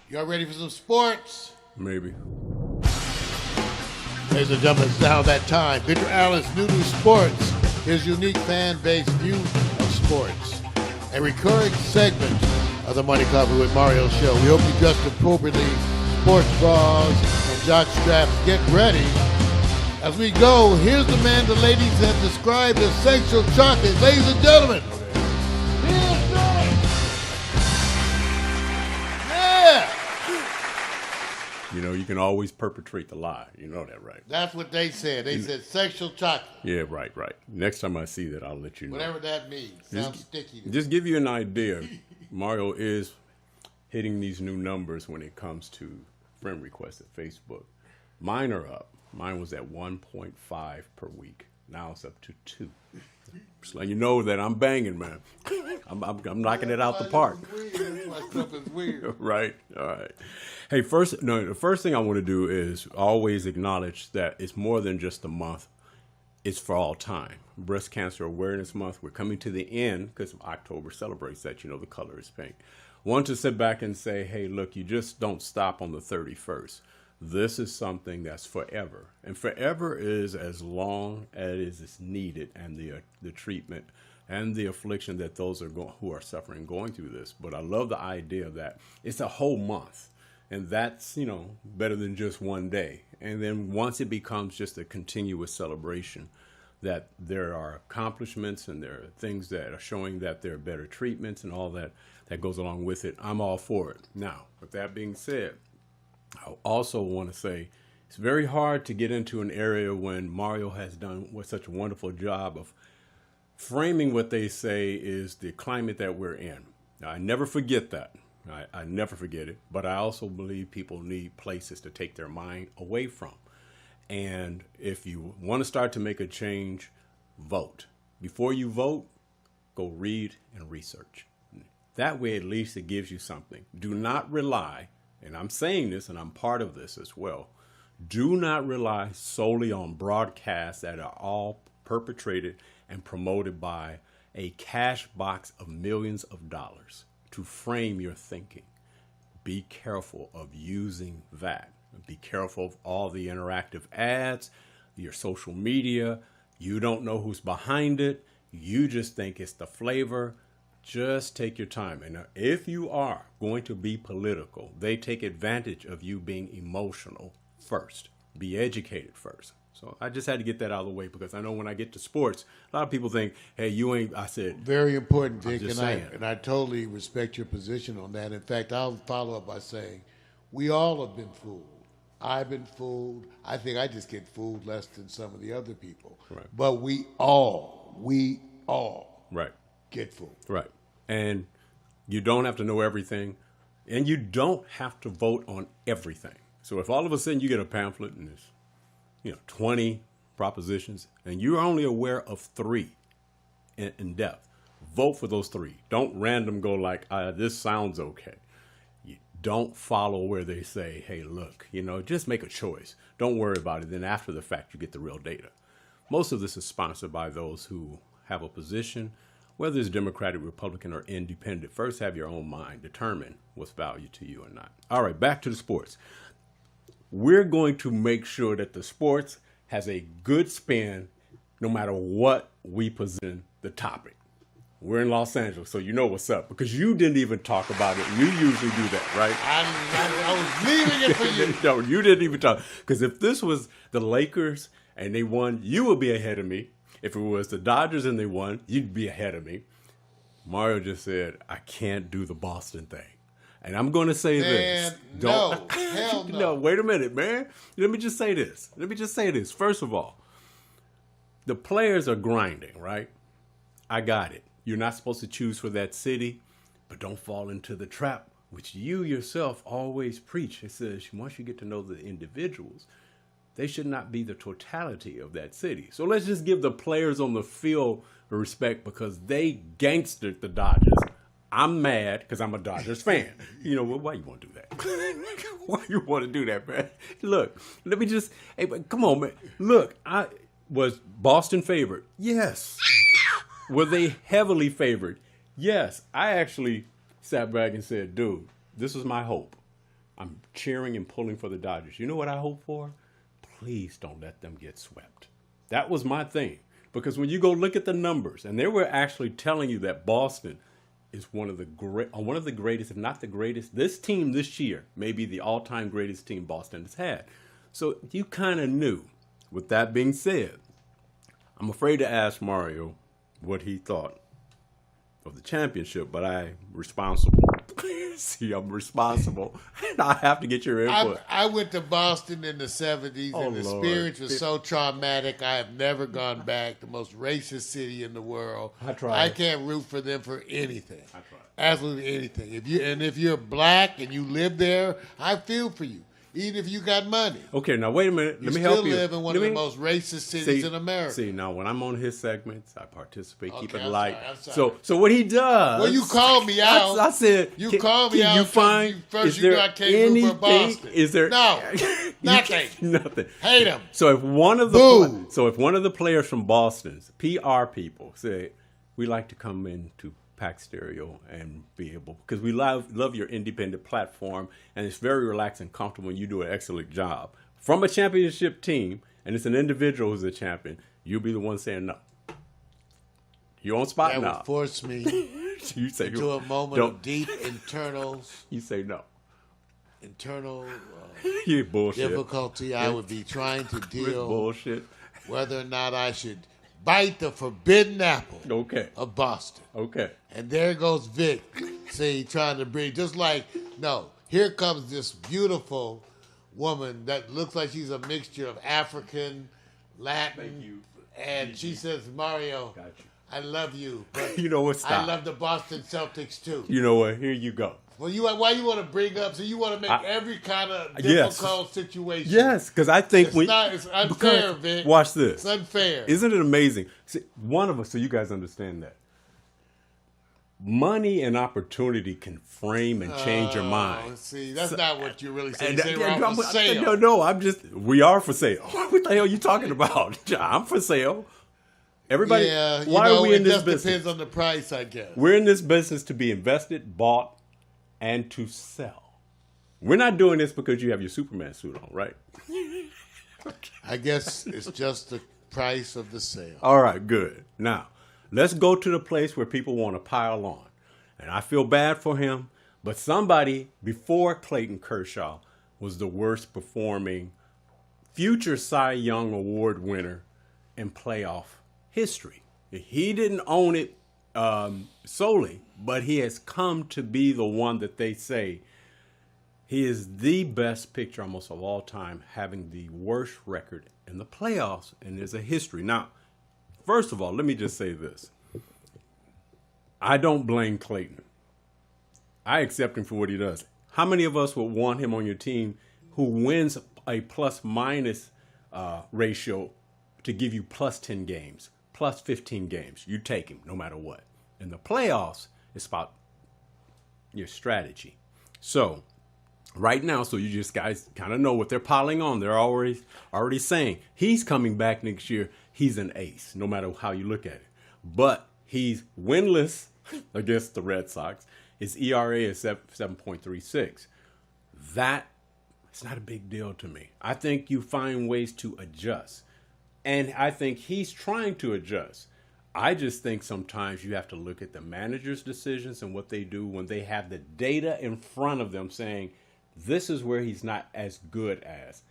Y'all ready for some sports? Maybe. Ladies and gentlemen, it's now that time. Victor Allen's new Sportz, his unique fan-based view of sports. A recurring segment of the Money Coffee with Mario show. We hope you dressed appropriately, sports bras and jock straps. Get ready. As we go, here's the man the ladies have described as sexual chocolate. Ladies and gentlemen, here's yeah! You know, you can always perpetrate the lie. You know that, right? That's what they said. They said sexual chocolate. Yeah, right. Next time I see that, I'll let you know. Whatever that means. Sounds sticky. Just give you an idea. Mario is hitting these new numbers when it comes to friend requests at Facebook. Mine are up. Mine was at 1.5 per week. Now it's up to 2. Just letting you know that I'm banging, man. I'm knocking it out the park. My stuff is weird. Right. All right. Hey, the first thing I want to do is always acknowledge that it's more than just a month. It's for all time. Breast Cancer Awareness Month. We're coming to the end because October celebrates that. You know, the color is pink. Want to sit back and say, hey, look, you just don't stop on the 31st. This is something that's forever. And forever is as long as it's needed, and the treatment and the affliction that those who are suffering going through this. But I love the idea that it's a whole month. And that's, better than just one day. And then once it becomes just a continuous celebration, that there are accomplishments and there are things that are showing that there are better treatments and all that goes along with it, I'm all for it. Now, with that being said, I also want to say it's very hard to get into an area when Mario has done such a wonderful job of framing what they say is the climate that we're in. Now, I never forget that. I never forget it. But I also believe people need places to take their mind away from. And if you want to start to make a change, vote. Before you vote, go read and research. That way, at least it gives you something. Do not rely. And I'm saying this, and I'm part of this as well. Do not rely solely on broadcasts that are all perpetrated and promoted by a cash box of millions of dollars to frame your thinking. Be careful of using that. Be careful of all the interactive ads, your social media. You don't know who's behind it. You just think it's the flavor. Just take your time. And if you are going to be political, they take advantage of you being emotional first. Be educated first. So I just had to get that out of the way because I know when I get to sports, a lot of people think, hey, you ain't, I said. Very important, Dick, and I totally respect your position on that. In fact, I'll follow up by saying we all have been fooled. I've been fooled. I think I just get fooled less than some of the other people. Right. But we all right. get fooled. Right. And you don't have to know everything, and you don't have to vote on everything. So if all of a sudden you get a pamphlet and there's, 20 propositions, and you're only aware of 3 in depth, vote for those 3. Don't random go like, this sounds okay. You don't follow where they say, hey, look, just make a choice. Don't worry about it. Then after the fact, you get the real data. Most of this is sponsored by those who have a position, whether it's Democratic, Republican, or independent. First, have your own mind. Determine what's value to you or not. All right, back to the sports. We're going to make sure that the sports has a good spin no matter what we present the topic. We're in Los Angeles, so you know what's up, because you didn't even talk about it. You usually do that, right? I was leaving it for you. No, you didn't even talk. Because if this was the Lakers and they won, you would be ahead of me. If it was the Dodgers and they won, you'd be ahead of me. Mario just said, I can't do the Boston thing. And I'm going to say this. No, hell no. No, wait a minute, man. Let me just say this. First of all, the players are grinding, right? I got it. You're not supposed to choose for that city, but don't fall into the trap, which you yourself always preach. It says once you get to know the individuals, they should not be the totality of that city. So let's just give the players on the field respect because they gangstered the Dodgers. I'm mad because I'm a Dodgers fan. Why you want to do that? Why you want to do that, man? Look, let me just, come on, man. Look, I was Boston favored. Yes. Were they heavily favored? Yes. I actually sat back and said, dude, this was my hope. I'm cheering and pulling for the Dodgers. You know what I hope for? Please don't let them get swept. That was my thing. Because when you go look at the numbers, and they were actually telling you that Boston is one of the greatest, if not the greatest. This team this year may be the all-time greatest team Boston has had. So you kind of knew. With that being said, I'm afraid to ask Mario what he thought of the championship, but I'm responsible. See, I'm responsible, and I have to get your input. I went to Boston in the 70s, and the experience was so traumatic. I have never gone back. The most racist city in the world. I tried. I can't root for them for anything. I tried. Absolutely anything. If you're black and you live there, I feel for you. Even if you got money. Okay, now wait a minute. Let me help you. You still live in one of the most racist cities in America. See, now when I'm on his segments, I participate, keep it I'm light. sorry. So what he does. Well, you called me out. I said you called me out. You find first you got came root for Boston. Is there no nothing? Nothing. Hate him. So if one of the players from Boston's PR people say, we like to come into Pax Stereo and be able, because we love your independent platform, and it's very relaxed and comfortable, and you do an excellent job. From a championship team, and it's an individual who's a champion, you'll be the one saying no. You on spot now. That would force me you say, to a moment of deep internal. You say no. Internal bullshit. difficulty. I would be trying to deal bullshit. Whether or not I should bite the forbidden apple of Boston. Okay. And there goes Vic, see, trying to bring, just like, no, here comes this beautiful woman that looks like she's a mixture of African, Latin, and she says, Mario, I love you, but you know what? Stop. I love the Boston Celtics too. You know what? Here you go. Well, why you want to bring up? So you want to make every kind of difficult situation. Yes, because I think it's unfair, Vic. Watch this. It's unfair. Isn't it amazing? See, one of us, so you guys understand that. Money and opportunity can frame and change your mind. See, that's not what you're really saying. I'm for sale. No, we are for sale. What the hell are you talking about? I'm for sale. Everybody, why are we in this business? It depends on the price, I guess. We're in this business to be invested, bought, and to sell. We're not doing this because you have your Superman suit on, right? I guess it's just the price of the sale. All right, good. Now, let's go to the place where people want to pile on. And I feel bad for him, but somebody before Clayton Kershaw was the worst performing future Cy Young Award winner in playoff history. He didn't own it solely, but he has come to be the one that they say he is the best pitcher almost of all time, having the worst record in the playoffs, and there's a history. Now, first of all, let me just say this. I don't blame Clayton. I accept him for what he does. How many of us would want him on your team who wins a plus-minus ratio to give you plus 10 games, plus 15 games? You take him no matter what. In the playoffs, it's about your strategy. So right now, so you just guys kind of know what they're piling on. They're already saying he's coming back next year. He's an ace, no matter how you look at it. But he's winless against the Red Sox. His ERA is 7.36. That is not a big deal to me. I think you find ways to adjust. And I think he's trying to adjust. I just think sometimes you have to look at the manager's decisions and what they do when they have the data in front of them saying, this is where he's not as good as,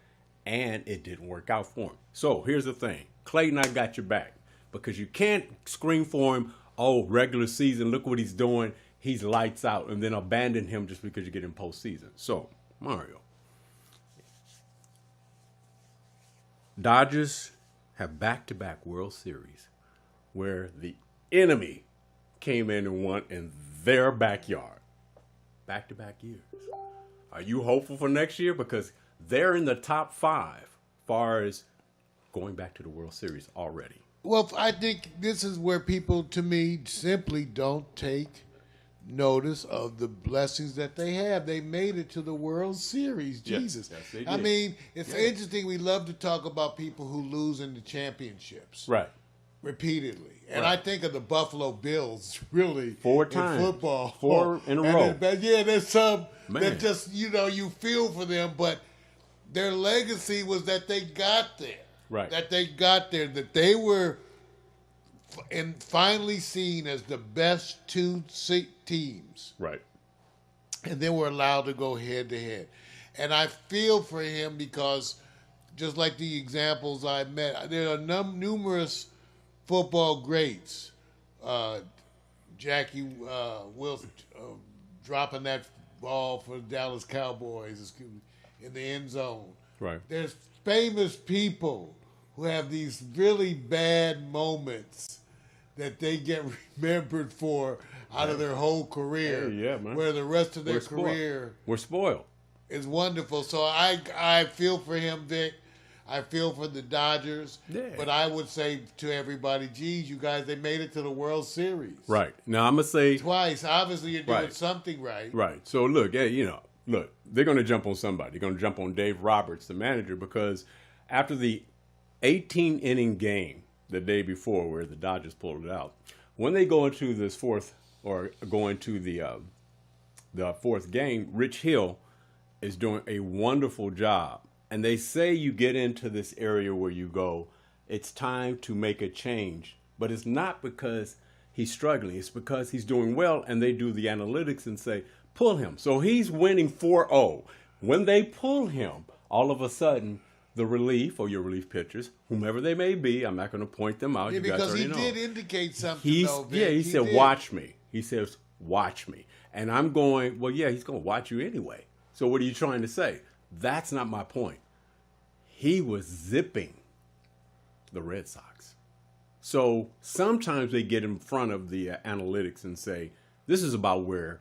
and it didn't work out for him. So here's the thing. Clayton, I got your back, because you can't scream for him, oh, regular season, look what he's doing. He's lights out, and then abandon him just because you get in postseason. So, Mario. Dodgers have back-to-back World Series where the enemy came in and won in their backyard. Back-to-back years. Are you hopeful for next year? Because they're in the top 5 as far as going back to the World Series already. Well, I think this is where people, to me, simply don't take notice of the blessings that they have. They made it to the World Series. Jesus. Yes, they did. I mean, it's interesting. We love to talk about people who lose in the championships. Right. repeatedly. And Right. I think of the Buffalo Bills, really, 4 times. in football. 4 in a row. There's some Man. that just, you feel for them, but their legacy was that they got there. Right. That they got there, that they were finally seen as the best two teams. Right. And they were allowed to go head to head. And I feel for him because just like the examples I met, there are numerous football greats. Jackie Wilson dropping that ball for the Dallas Cowboys in the end zone. Right. There's famous people who have these really bad moments that they get remembered for out of their whole career. Hey, yeah, man. Where the rest of their career we're spoiled. is wonderful. So I feel for him, Vic. I feel for the Dodgers. Yeah. But I would say to everybody, geez, you guys, they made it to the World Series. Right. Now, I'm going to say. Twice. Obviously, you're doing Right. something right. Right. So, look, hey, look, they're going to jump on somebody. They're going to jump on Dave Roberts, the manager, because after the 18-inning game the day before where the Dodgers pulled it out, when they go into this fourth or go into the fourth game, Rich Hill is doing a wonderful job. And they say you get into this area where you go, it's time to make a change. But it's not because he's struggling. It's because he's doing well, and they do the analytics and say, pull him. So he's winning 4-0. When they pull him, all of a sudden, the relief or your relief pitchers, whomever they may be, I'm not going to point them out. Yeah, you guys because already he know. did indicate something, though, Vic. Yeah, he said, did. watch me. He says, watch me. And I'm going, well, yeah, he's going to watch you anyway. So what are you trying to say? That's not my point. He was zipping the Red Sox. So sometimes they get in front of the analytics and say, this is about where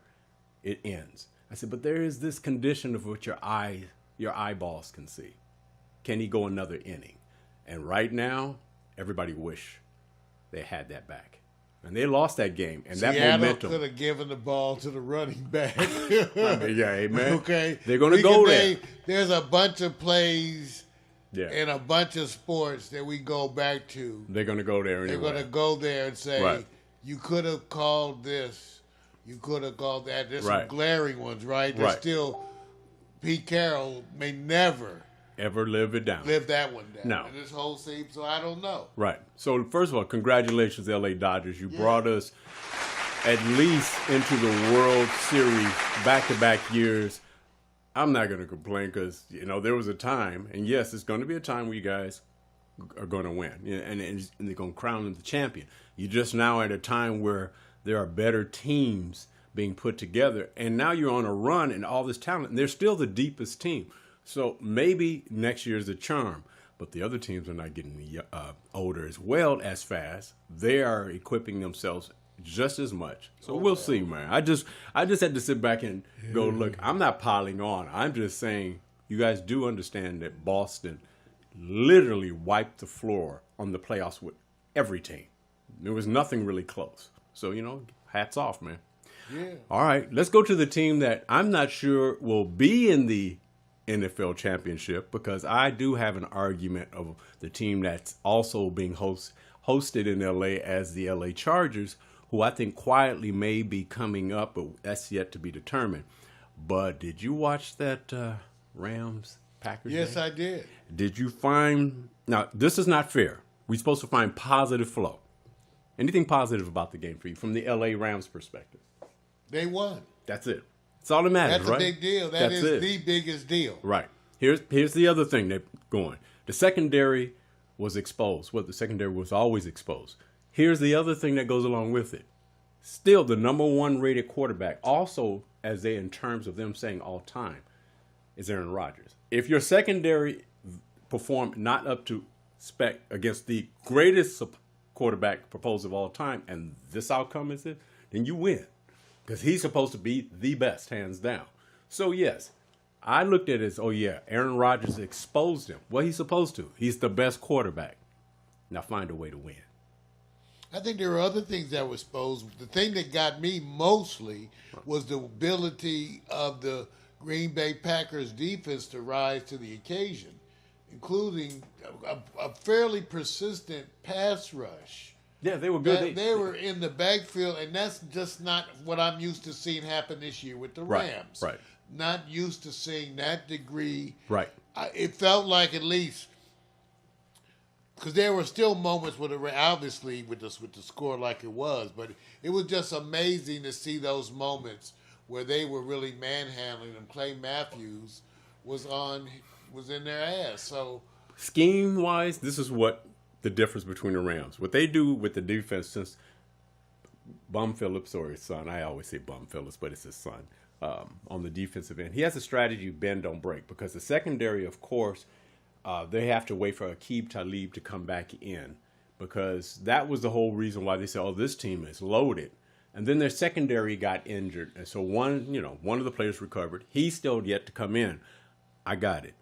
it ends. I said, but there is this condition of what your eyeballs can see. Can he go another inning? And right now, everybody wish they had that back. And they lost that game. And that Seattle momentum. could have given the ball to the running back. I mean, yeah, hey, man. Okay. They're going to go there. There's a bunch of plays Yeah. in a bunch of sports that we go back to. They're going to go there anyway. They're going to go there and say, Right. you could have called this. You could have called that. There's Right. some glaring ones, right? There's Right. still, Pete Carroll may never Ever live it down. live that one down. No. In this whole season, so I don't know. Right. So, first of all, congratulations, LA Dodgers. You brought us at least into the World Series back-to-back years. I'm not going to complain because, there was a time, and yes, it's going to be a time where you guys are going to win, and they're going to crown them the champion. You're just now at a time where there are better teams being put together, and now you're on a run and all this talent, and they're still the deepest team. So maybe next year is a charm, but the other teams are not getting older as well as fast. They are equipping themselves just as much. So we'll see, man. I just had to sit back and go, look, I'm not piling on. I'm just saying you guys do understand that Boston literally wiped the floor on the playoffs with every team. There was nothing really close. So, hats off, man. Yeah. All right, let's go to the team that I'm not sure will be in the NFL championship, because I do have an argument of the team that's also being hosted in LA as the LA Chargers, who I think quietly may be coming up, but that's yet to be determined. But did you watch that Rams Packers Yes, game? I did. Did you find, now this is not fair. We're supposed to find positive flow. Anything positive about the game for you from the LA Rams perspective? They won. That's it. It's all that matters, That's right? a big deal. That's That is it. the biggest deal. Right. Here's the other thing they're going. The secondary was exposed. Well, the secondary was always exposed. Here's the other thing that goes along with it. Still the number 1 rated quarterback, also as they in terms of them saying all time, is Aaron Rodgers. If your secondary performed not up to spec against the greatest quarterback proposed of all time, and this outcome is it, then you win. Because he's supposed to be the best, hands down. So, yes, I looked at it as, Aaron Rodgers exposed him. Well, he's supposed to. He's the best quarterback. Now find a way to win. I think there were other things that were exposed. The thing that got me mostly was the ability of the Green Bay Packers defense to rise to the occasion. including a fairly persistent pass rush. Yeah, they were good. They were in the backfield, and that's just not what I'm used to seeing happen this year with the Rams. Right. Not used to seeing that degree. Right. It felt like, at least, because there were still moments with obviously with the score like it was, but it was just amazing to see those moments where they were really manhandling them. Clay Matthews was in their ass. So scheme wise, this is what the difference between the Rams. What they do with the defense, since Bum Phillips, or his son, I always say Bum Phillips, but it's his son, on the defensive end, he has a strategy: bend don't break. Because the secondary, of course, they have to wait for Aqib Talib to come back in, because that was the whole reason why they said, "Oh, this team is loaded." And then their secondary got injured, and so one of the players recovered. He's still yet to come in. I got it.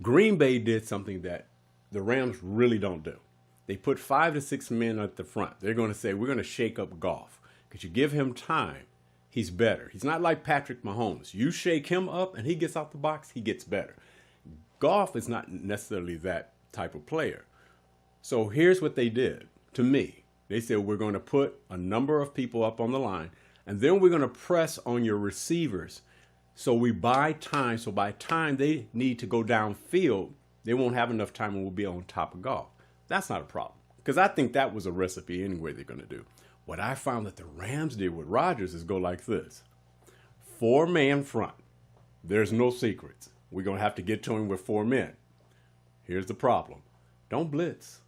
Green Bay did something that the Rams really don't do. They put 5 to 6 men at the front. They're going to say, we're going to shake up Goff. Because you give him time, he's better. He's not like Patrick Mahomes. You shake him up and he gets out the box, he gets better. Goff is not necessarily that type of player. So here's what they did to me. They said, we're going to put a number of people up on the line, and then we're going to press on your receivers. So we buy time. So by time they need to go downfield, they won't have enough time and we'll be on top of Goff. That's not a problem, because I think that was a recipe anyway they're going to do. What I found that the Rams did with Rodgers is go like this. 4-man front. There's no secrets. We're going to have to get to him with 4 men. Here's the problem. Don't blitz.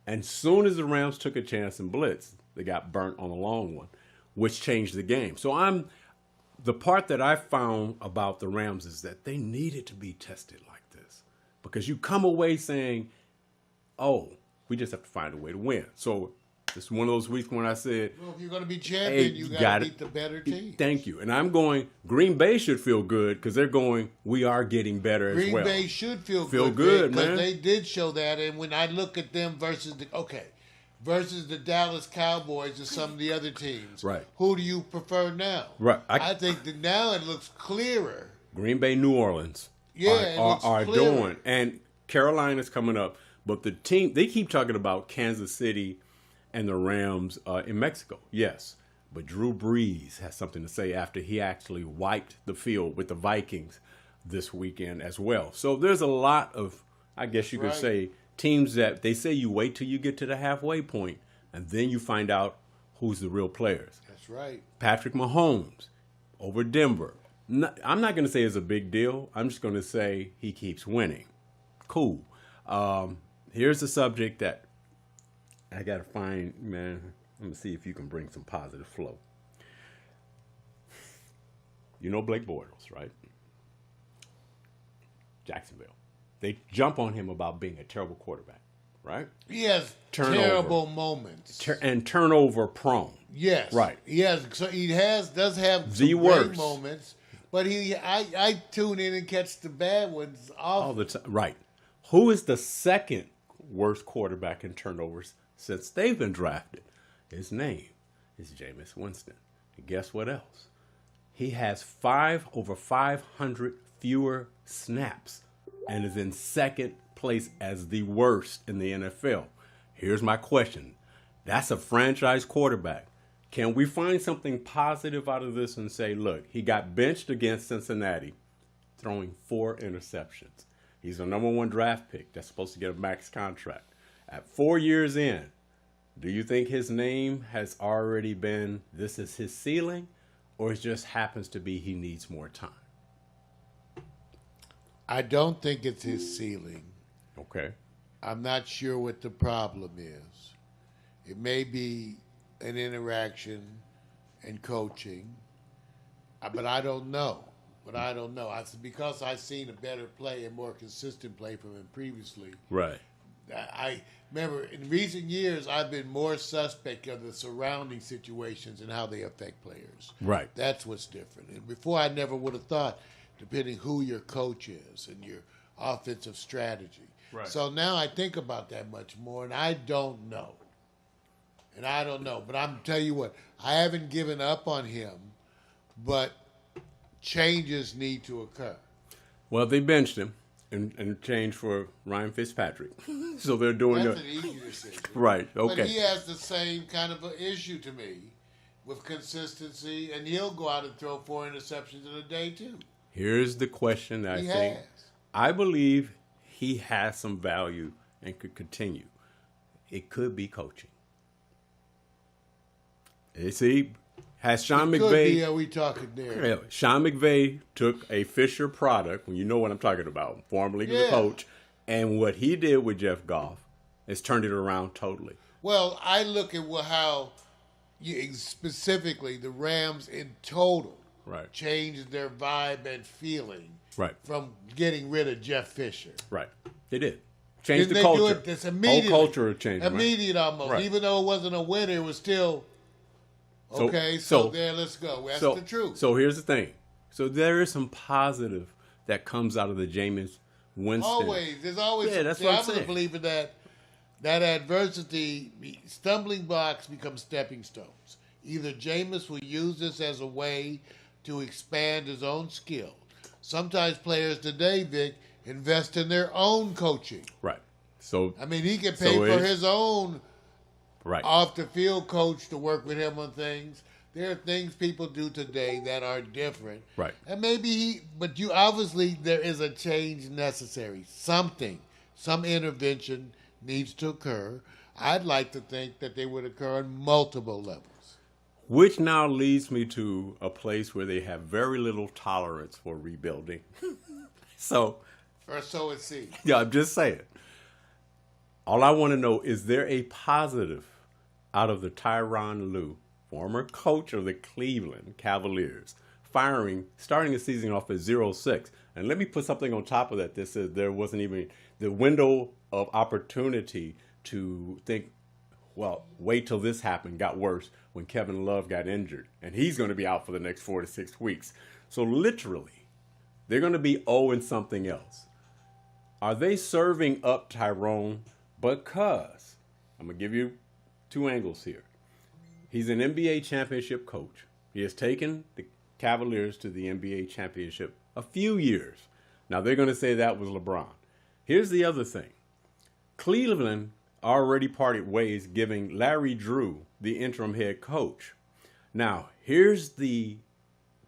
And soon as the Rams took a chance and blitzed, they got burnt on a long one, which changed the game. So the part that I found about the Rams is that they needed to be tested like this, because you come away saying, oh, we just have to find a way to win. So it's one of those weeks when I said, well, if you're going to be champion, you got to beat the better team. Thank you. And I'm going, Green Bay should feel good, because they're going, we are getting better as well. Green Bay should feel good, man. Because they did show that. And when I look at them versus the Dallas Cowboys and some of the other teams, right? Who do you prefer now? Right. I think that now it looks clearer. Green Bay, New Orleans are doing. And Carolina's coming up. But the team, they keep talking about Kansas City and the Rams in Mexico. Yes, but Drew Brees has something to say after he actually wiped the field with the Vikings this weekend as well. So there's a lot of, I guess you could say, teams that they say you wait till you get to the halfway point and then you find out who's the real players. That's right. Patrick Mahomes over Denver. I'm not going to say it's a big deal. I'm just going to say he keeps winning. Cool. Here's a subject that I got to find, man. Let me see if you can bring some positive flow. You know Blake Bortles, right? Jacksonville. They jump on him about being a terrible quarterback, right? He has terrible moments. And turnover prone. Yes. Right. Yes. So he does have the some worst great moments, but I tune in and catch the bad ones all the time. Right. Who is the second worst quarterback in turnovers since they've been drafted? His name is Jameis Winston. And guess what else? He has over 500 fewer snaps and is in second place as the worst in the NFL. Here's my question. That's a franchise quarterback. Can we find something positive out of this and say, look, he got benched against Cincinnati, throwing 4 interceptions. He's the number 1 draft pick that's supposed to get a max contract. At 4 years in, do you think his name has already been, this is his ceiling, or it just happens to be he needs more time? I don't think it's his ceiling. Okay. I'm not sure what the problem is. It may be an interaction and coaching, but I don't know. Because I've seen a better play and more consistent play from him previously. Right. I remember in recent years, I've been more suspect of the surrounding situations and how they affect players. Right. That's what's different. And before, I never would have thought, depending who your coach is and your offensive strategy. Right. So now I think about that much more, and I don't know. But I'm tell you what, I haven't given up on him, but changes need to occur. Well, they benched him, in change for Ryan Fitzpatrick. So they're doing That's an easy decision. Right, okay. But he has the same kind of an issue to me with consistency, and he'll go out and throw 4 interceptions in a day, too. Here's the question that He I think. has. I believe he has some value and could continue. It could be coaching. You see, has Sean Could McVay... be, are we talking there? Yeah, Sean McVay took a Fisher product, when you know what I'm talking about, formerly the coach, and what he did with Jeff Goff is turned it around totally. Well, I look at how specifically the Rams in total changed their vibe and feeling from getting rid of Jeff Fisher. Right. They did. Changed Didn't the they culture. do it this immediately? Whole culture changed. Immediate almost. Right. Even though it wasn't a winner, it was still, okay, so there, let's go. That's the truth. So here's the thing. So there is some positive that comes out of the Jameis Winston. Always. There's always. Yeah, that's what I'm saying. I believe in that adversity, stumbling blocks become stepping stones. Either Jameis will use this as a way to expand his own skill. Sometimes players today, Vic, invest in their own coaching. Right. So I mean, he can pay for his own off the field coach to work with him on things. There are things people do today that are different. Right. And maybe but you obviously there is a change necessary. Some intervention needs to occur. I'd like to think that they would occur on multiple levels. Which now leads me to a place where they have very little tolerance for rebuilding. Or so it seems. Yeah, I'm just saying. All I want to know, is there a positive out of the Tyronn Lue, former coach of the Cleveland Cavaliers, starting the season off at 0-6? And let me put something on top of that. This is there wasn't even the window of opportunity to think, well, wait till this happened, got worse when Kevin Love got injured. And he's going to be out for the next 4 to 6 weeks. So literally, they're going to be 0 and something else. Are they serving up Tyrone because, I'm going to give you 2 angles here. He's an NBA championship coach. He has taken the Cavaliers to the NBA championship a few years. Now, they're going to say that was LeBron. Here's the other thing. Cleveland already parted ways, giving Larry Drew the interim head coach. Now, here's the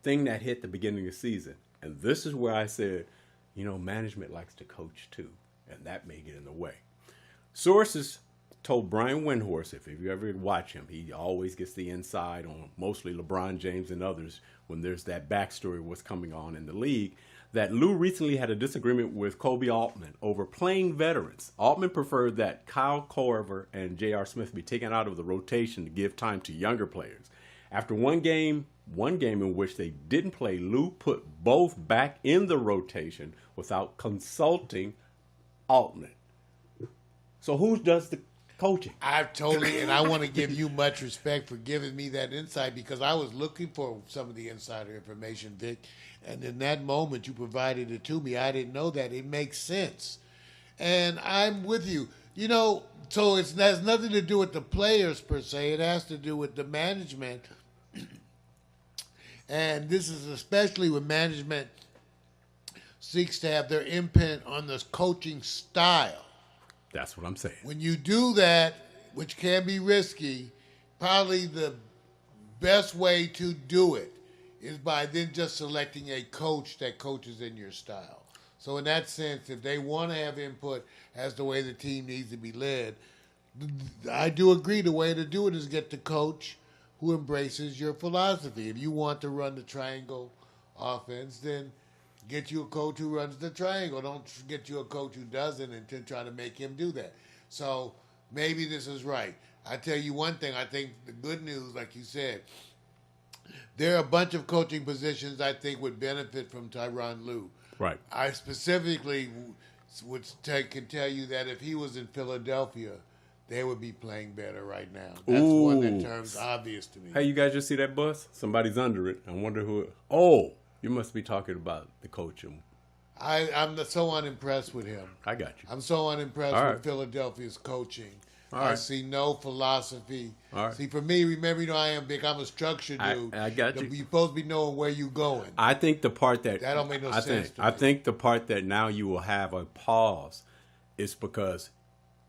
thing that hit the beginning of the season. And this is where I said, management likes to coach too. And that may get in the way. Sources told Brian Windhorst, if you ever watch him, he always gets the inside on mostly LeBron James and others when there's that backstory of what's coming on in the league, that Lou recently had a disagreement with Kobe Altman over playing veterans. Altman preferred that Kyle Korver and J.R. Smith be taken out of the rotation to give time to younger players. After one game in which they didn't play, Lou put both back in the rotation without consulting Altman. So who does the coaching? And I want to give you much respect for giving me that insight, because I was looking for some of the insider information, Vic, and in that moment you provided it to me. I didn't know that. It makes sense. And I'm with you. So it has nothing to do with the players per se. It has to do with the management. And this is especially when management seeks to have their input on this coaching style. That's what I'm saying. When you do that, which can be risky, probably the best way to do it is by then just selecting a coach that coaches in your style. So in that sense, if they want to have input as the way the team needs to be led, I do agree the way to do it is get the coach who embraces your philosophy. If you want to run the triangle offense, then get you a coach who runs the triangle. Don't get you a coach who doesn't and try to make him do that. So maybe this is right. I tell you one thing, I think the good news, like you said, there are a bunch of coaching positions I think would benefit from Tyronn Lue. Right. I specifically can tell you that if he was in Philadelphia, they would be playing better right now. That's one that turns obvious to me. Hey, you guys just see that bus? Somebody's under it. I wonder who. Oh, you must be talking about the coach. I'm so unimpressed with him. I got you. I'm so unimpressed All right. with Philadelphia's coaching. All I right. see no philosophy. All right. See, for me, remember, I am big. I'm a structured dude. I got you. You're supposed to be knowing where you're going. I think the part that don't make no sense to I me. think the part that now you will have a pause is because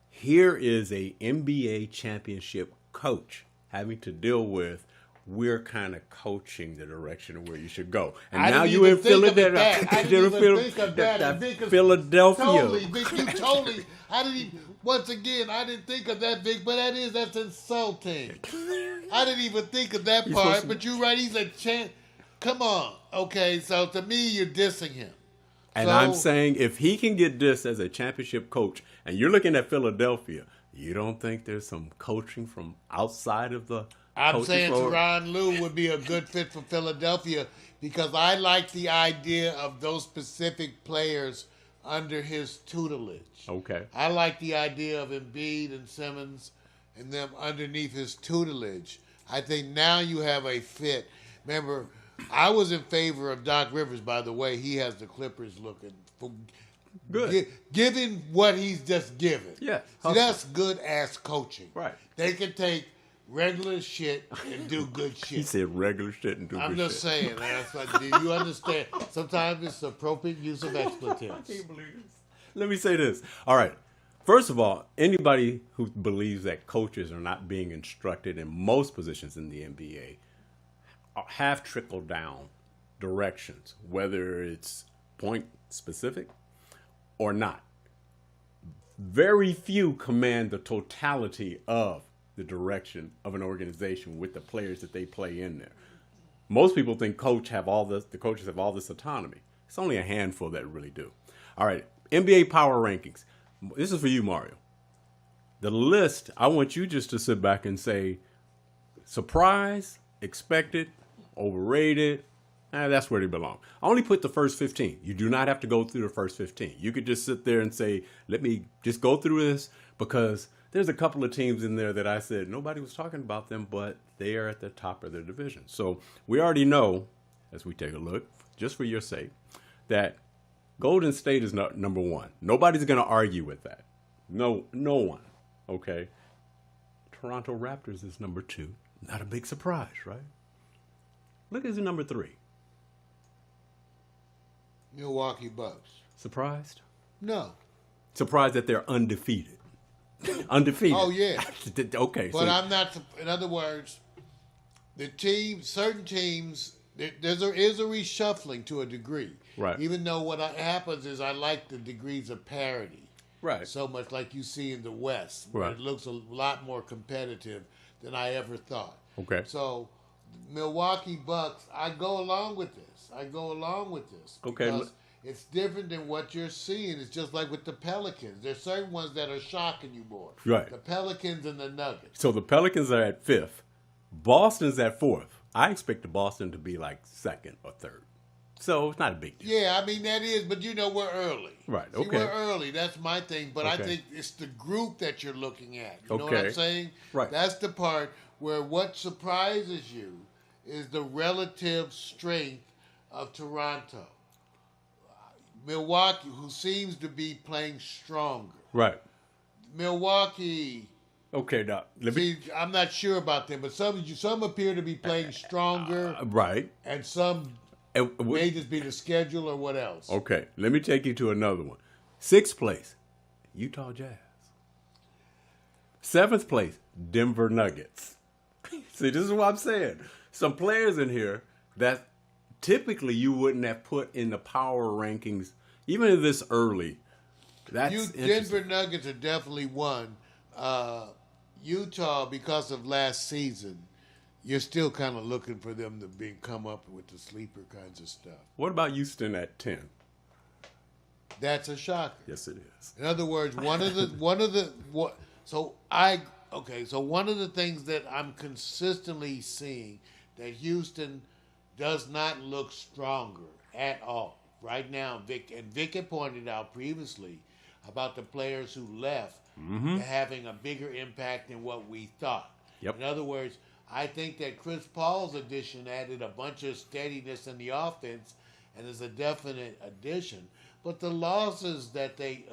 here is a NBA championship coach having to deal with we're kind of coaching the direction of where you should go, and I now didn't you even in think of Philadelphia. it that. I didn't even think of that. Vic, Philadelphia. Totally, Vic, you totally. I didn't even. Once again, I didn't think of that, Vic. But that's insulting. I didn't even think of that You're part. supposed to- But you're right. He's a champ. Come on. Okay, so to me, you're dissing him. And So- I'm saying if he can get this as a championship coach, and you're looking at Philadelphia, you don't think there's some coaching from outside of the I'm coaching saying floor? Tyronn Lue would be a good fit for Philadelphia because I like the idea of those specific players under his tutelage. Okay. I like the idea of Embiid and Simmons and them underneath his tutelage. I think now you have a fit. Remember, I was in favor of Doc Rivers, by the way. He has the Clippers looking for Good. given what he's just given. Yeah. See, that's good ass coaching. Right. They can take regular shit and do good He shit. said regular shit and do I'm good just shit. saying. That's like, do you understand? Sometimes it's appropriate use of expletives. Let me say this. All right. First of all, anybody who believes that coaches are not being instructed in most positions in the NBA have trickled down directions, whether it's point specific or not. Very few command the totality of the direction of an organization with the players that they play in there. Most people think the coaches have all this autonomy. It's only a handful that really do. All right, NBA power rankings. This is for you, Mario. The list, I want you just to sit back and say, surprise, expected, overrated, that's where they belong. I only put the first 15. You do not have to go through the first 15. You could just sit there and say, let me just go through this because there's a couple of teams in there that I said nobody was talking about them, but they are at the top of their division. So we already know, as we take a look, just for your sake, that Golden State is not number one. Nobody's going to argue with that. No one. Okay. Toronto Raptors is number 2. Not a big surprise, right? Look at number 3. Milwaukee Bucks. Surprised? No. Surprised that they're undefeated. Undefeated. Oh, yeah. Okay. But I'm not. In other words, certain teams, there is a reshuffling to a degree. Right. Even though what happens is I like the degrees of parity. Right. So much like you see in the West, where Right. it looks a lot more competitive than I ever thought. Okay. So, Milwaukee Bucks, I go along with this. Okay. Because it's different than what you're seeing. It's just like with the Pelicans. There's certain ones that are shocking you more. Right. The Pelicans and the Nuggets. So the Pelicans are at 5th. Boston's at 4th. I expect the Boston to be like 2nd or 3rd. So it's not a big deal. Yeah, I mean, that is, but we're early. Right, See, okay. we're early. That's my thing. But I Okay. think it's the group that you're looking at. You know what Okay. I'm saying? Right. That's the part where what surprises you is the relative strength of Toronto. Milwaukee, who seems to be playing stronger. Right. Milwaukee, Okay, Doc. see, I'm not sure about them, but some appear to be playing stronger, Right. and some And may just be the schedule or what else. okay, let me take you to another one. 6th place, Utah Jazz. 7th place, Denver Nuggets. See, this is what I'm saying. Some players in here that typically you wouldn't have put in the power rankings, even this early. That's interesting. Denver Nuggets are definitely one. Utah, because of last season, you're still kind of looking for them to come up with the sleeper kinds of stuff. What about Houston at 10? That's a shocker. Yes, it is. In other words, one of the things that I'm consistently seeing that Houston does not look stronger at all right now. Vic had pointed out previously about the players who left having a bigger impact than what we thought. Yep. In other words, I think that Chris Paul's addition added a bunch of steadiness in the offense and is a definite addition. But the losses that they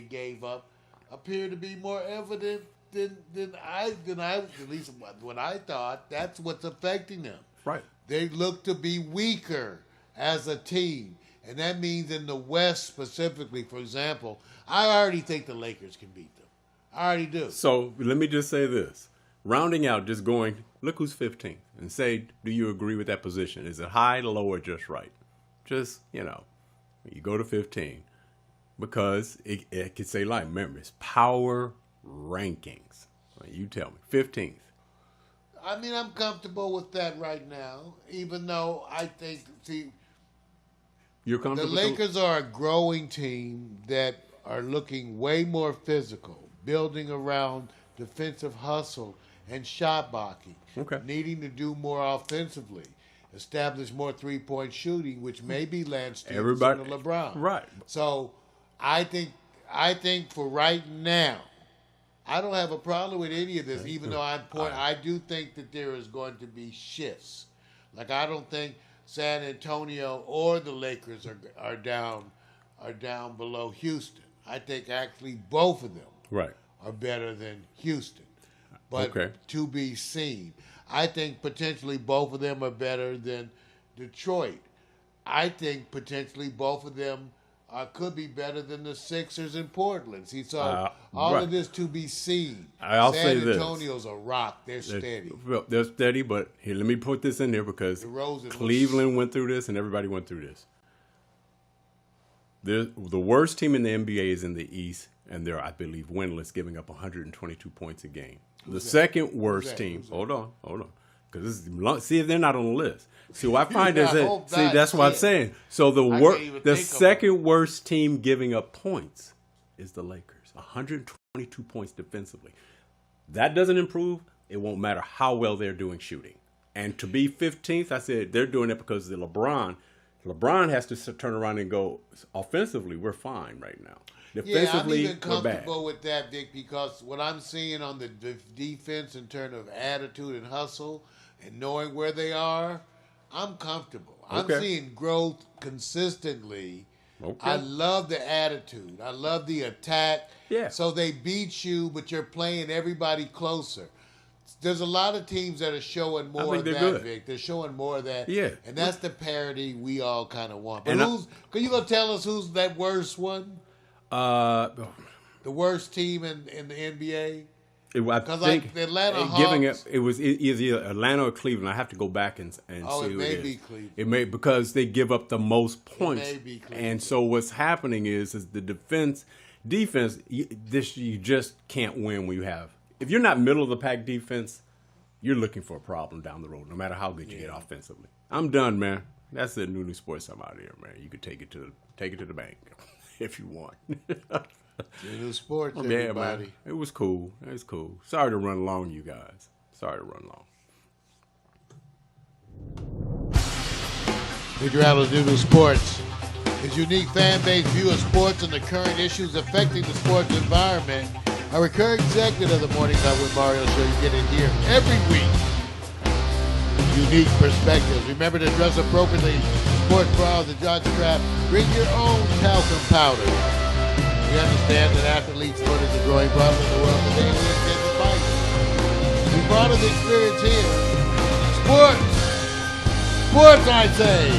gave up appear to be more evident at least what I thought, that's what's affecting them. Right. They look to be weaker as a team. And that means in the West specifically, for example, I already think the Lakers can beat them. I already do. So let me just say this. Rounding out, just going, look who's 15th. And say, do you agree with that position? Is it high, low, or just right? Just, you go to 15. Because it could say, like, remember, it's power rankings. You tell me. 15th. I mean, I'm comfortable with that right now, even though I think, You're comfortable? The Lakers are a growing team that are looking way more physical, building around defensive hustle and shot blocking, needing to do more offensively, establish more three-point shooting, which may be Lance Stevenson or LeBron. Right. So I think for right now, I don't have a problem with any of this, even though I do think that there is going to be shifts. Like, I don't think San Antonio or the Lakers are down below Houston. I think actually both of them are better than Houston. But to be seen. I think potentially both of them are better than Detroit. I think potentially both of them could be better than the Sixers in Portland. See, so all of this to be seen. I'll say this. San Antonio's a rock. They're steady. They're steady, but here, let me put this in there because Cleveland went through this and everybody went through this. The worst team in the NBA is in the East, and they're, I believe, winless, giving up 122 points a game. The second worst team. Hold on. Because see if they're not on the list. See, what I find is that. See, that's what I'm saying. So the second worst team giving up points is the Lakers. 122 points defensively. That doesn't improve. It won't matter how well they're doing shooting. And to be 15th, I said they're doing it because the LeBron has to turn around and go, offensively, we're fine right now. Defensively, I'm even comfortable with that, Vic, because what I'm seeing on the defense in terms of attitude and hustle and knowing where they are, I'm comfortable. I'm seeing growth consistently. I love the attitude. I love the attack. Yeah. So they beat you, but you're playing everybody closer. There's a lot of teams that are showing more of that, Vic. They're showing more of that. Yeah. And that's the parity we all kind of want. But can you go tell us who's that worst one? The worst team in the NBA? Because like the Atlanta Hawks, it was either Atlanta or Cleveland. I have to go back and see it may be Cleveland. It may, because they give up the most points. It may be Cleveland. And so what's happening is the defense, you just can't win when you have. If you're not middle of the pack defense, you're looking for a problem down the road, no matter how good you get offensively. I'm done, man. That's the new sports. I'm out of here, man. You could take it to the bank if you want. New sports, everybody. Yeah, man. It was cool. It was cool. Sorry to run long, you guys. Sorry to run long. Victor Allen's New Sports. His unique fan-based view of sports and the current issues affecting the sports environment. A recurring segment of the Morning Club with Mario Show. You get it here every week. Unique perspectives. Remember to dress appropriately. Sports bras, the jock strap. Bring your own talcum powder. We understand that athlete's foot is a growing problem in the world today. We intend to fight it. We brought the experience here. Sports, I say.